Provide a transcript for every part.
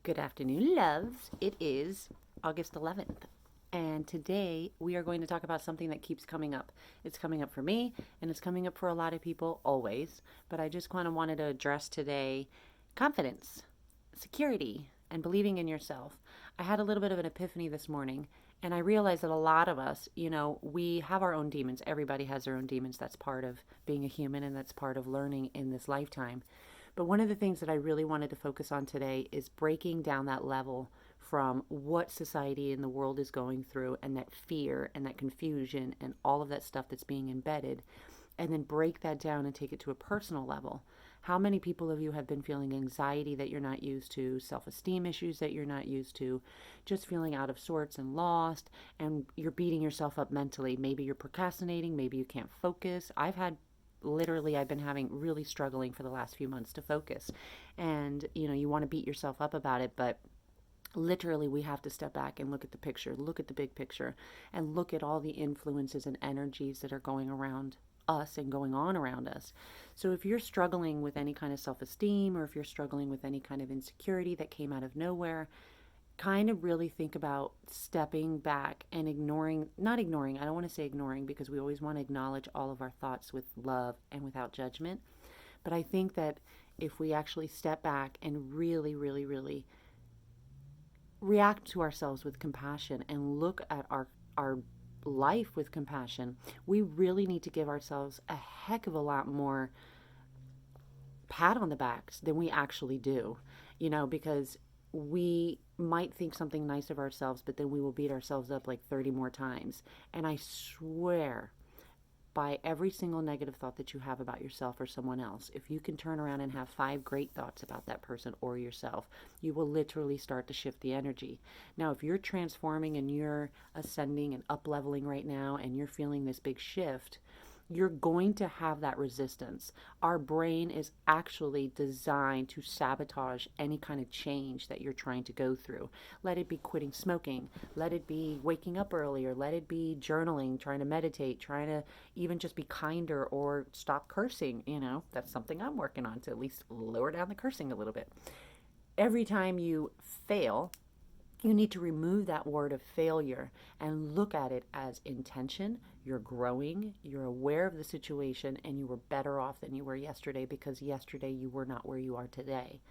Good afternoon, loves. It is August 11th, and today we are going to talk about something that keeps coming up. It's coming up for me, and it's coming up for a lot of people always, but I just kind of wanted to address today confidence, security, and believing in yourself. I had a little bit of an epiphany this morning, and I realized that a lot of us, we have our own demons. Everybody has their own demons. That's part of being a human, and that's part of learning in this lifetime. But one of the things that I really wanted to focus on today is breaking down that level from what society and the world is going through and that fear and that confusion and all of that stuff that's being embedded, and then break that down and take it to a personal level. How many people of you have been feeling anxiety that you're not used to, self esteem issues that you're not used to, just feeling out of sorts and lost, and you're beating yourself up mentally? Maybe you're procrastinating, maybe you can't focus. I've been having really struggling for the last few months to focus. And, you want to beat yourself up about it, but literally we have to step back and look at the picture, look at the big picture, and look at all the influences and energies that are going around us and going on around us. So if you're struggling with any kind of self-esteem, or if you're struggling with any kind of insecurity that came out of nowhere, kind of really think about stepping back and not ignoring, I don't want to say ignoring, because we always want to acknowledge all of our thoughts with love and without judgment. But I think that if we actually step back and really, really, really react to ourselves with compassion and look at our life with compassion, we really need to give ourselves a heck of a lot more pat on the backs than we actually do, because we might think something nice of ourselves, but then we will beat ourselves up like 30 more times. And I swear, by every single negative thought that you have about yourself or someone else, if you can turn around and have 5 great thoughts about that person or yourself, you will literally start to shift the energy. Now, if you're transforming and you're ascending and up leveling right now and you're feeling this big shift, you're going to have that resistance. Our brain is actually designed to sabotage any kind of change that you're trying to go through. Let it be quitting smoking, let it be waking up earlier, let it be journaling, trying to meditate, trying to even just be kinder or stop cursing. That's something I'm working on, to at least lower down the cursing a little bit. Every time you fail, you need to remove that word of failure and look at it as intention. You're growing, you're aware of the situation, and you were better off than you were yesterday, because yesterday you were not where you are today.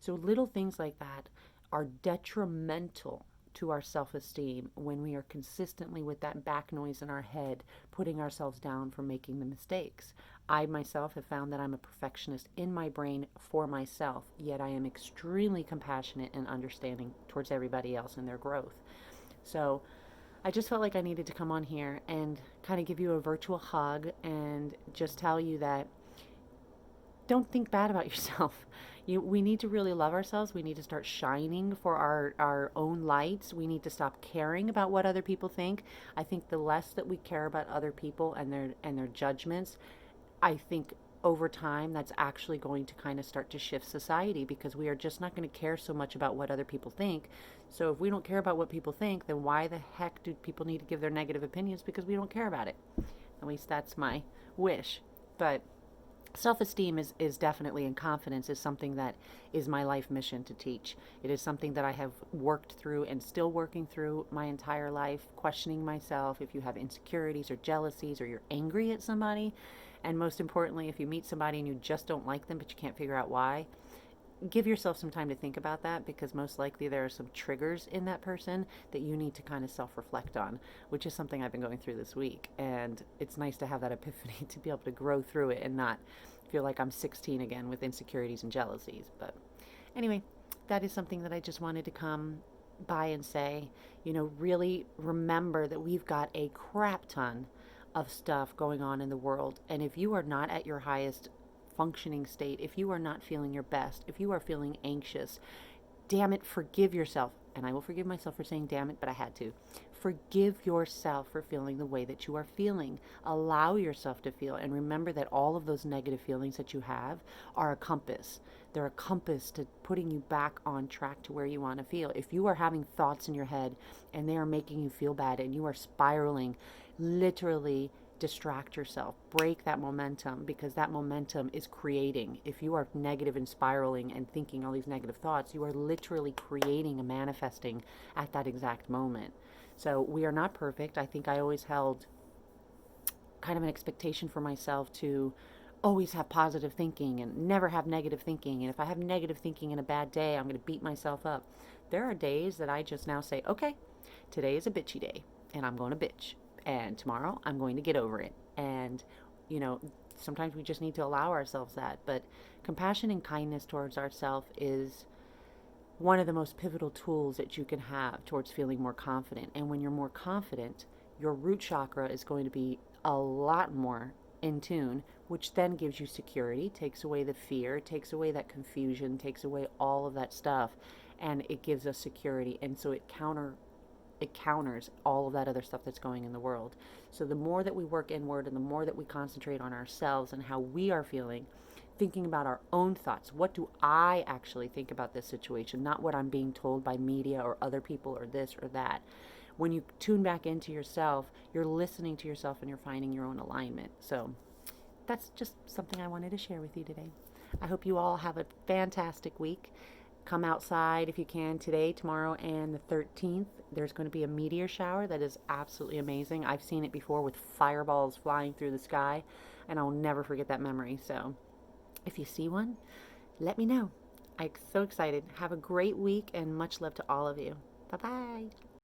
So little things like that are detrimental to our self-esteem when we are consistently with that back noise in our head, putting ourselves down for making the mistakes. I myself have found that I'm a perfectionist in my brain for myself, yet I am extremely compassionate and understanding towards everybody else and their growth. So I just felt like I needed to come on here and kind of give you a virtual hug and just tell you that don't think bad about yourself. We need to really love ourselves. We need to start shining for our own lights. We need to stop caring about what other people think. I think the less that we care about other people and their judgments, I think over time that's actually going to kind of start to shift society, because we are just not going to care so much about what other people think. So if we don't care about what people think, then why the heck do people need to give their negative opinions? Because we don't care about it. At least that's my wish. But self-esteem is definitely, and confidence is something that is my life mission to teach. It is something that I have worked through and still working through my entire life, questioning myself. If you have insecurities or jealousies, or you're angry at somebody, and most importantly, if you meet somebody and you just don't like them but you can't figure out why, give yourself some time to think about that, because most likely there are some triggers in that person that you need to kind of self-reflect on, which is something I've been going through this week. And it's nice to have that epiphany to be able to grow through it and not feel like I'm 16 again with insecurities and jealousies. But anyway, that is something that I just wanted to come by and say. Really remember that we've got a crap ton of stuff going on in the world. And if you are not at your highest functioning state, if you are not feeling your best, if you are feeling anxious, damn it, forgive yourself. And I will forgive myself for saying damn it, but I had to. Forgive yourself for feeling the way that you are feeling. Allow yourself to feel, and remember that all of those negative feelings that you have are a compass. They're a compass to putting you back on track to where you want to feel. If you are having thoughts in your head and they are making you feel bad and you are spiraling, literally distract yourself, break that momentum, because that momentum is creating. If you are negative and spiraling and thinking all these negative thoughts, you are literally creating and manifesting at that exact moment. So we are not perfect. I think I always held kind of an expectation for myself to always have positive thinking and never have negative thinking. And if I have negative thinking in a bad day, I'm going to beat myself up. There are days that I just now say, okay, today is a bitchy day and I'm going to bitch. And tomorrow I'm going to get over it. And, you know, sometimes we just need to allow ourselves that. But compassion and kindness towards ourselves is one of the most pivotal tools that you can have towards feeling more confident. And when you're more confident, your root chakra is going to be a lot more in tune, which then gives you security, takes away the fear, takes away that confusion, takes away all of that stuff, and it gives us security. And so it counters all of that other stuff that's going in the world. So the more that we work inward and the more that we concentrate on ourselves and how we are feeling, thinking about our own thoughts. What do I actually think about this situation? Not what I'm being told by media or other people or this or that. When you tune back into yourself, you're listening to yourself and you're finding your own alignment. So that's just something I wanted to share with you today. I hope you all have a fantastic week. Come outside if you can today, tomorrow, and the 13th. There's going to be a meteor shower that is absolutely amazing. I've seen it before with fireballs flying through the sky, and I'll never forget that memory. So if you see one, let me know. I'm so excited. Have a great week and much love to all of you. Bye-bye.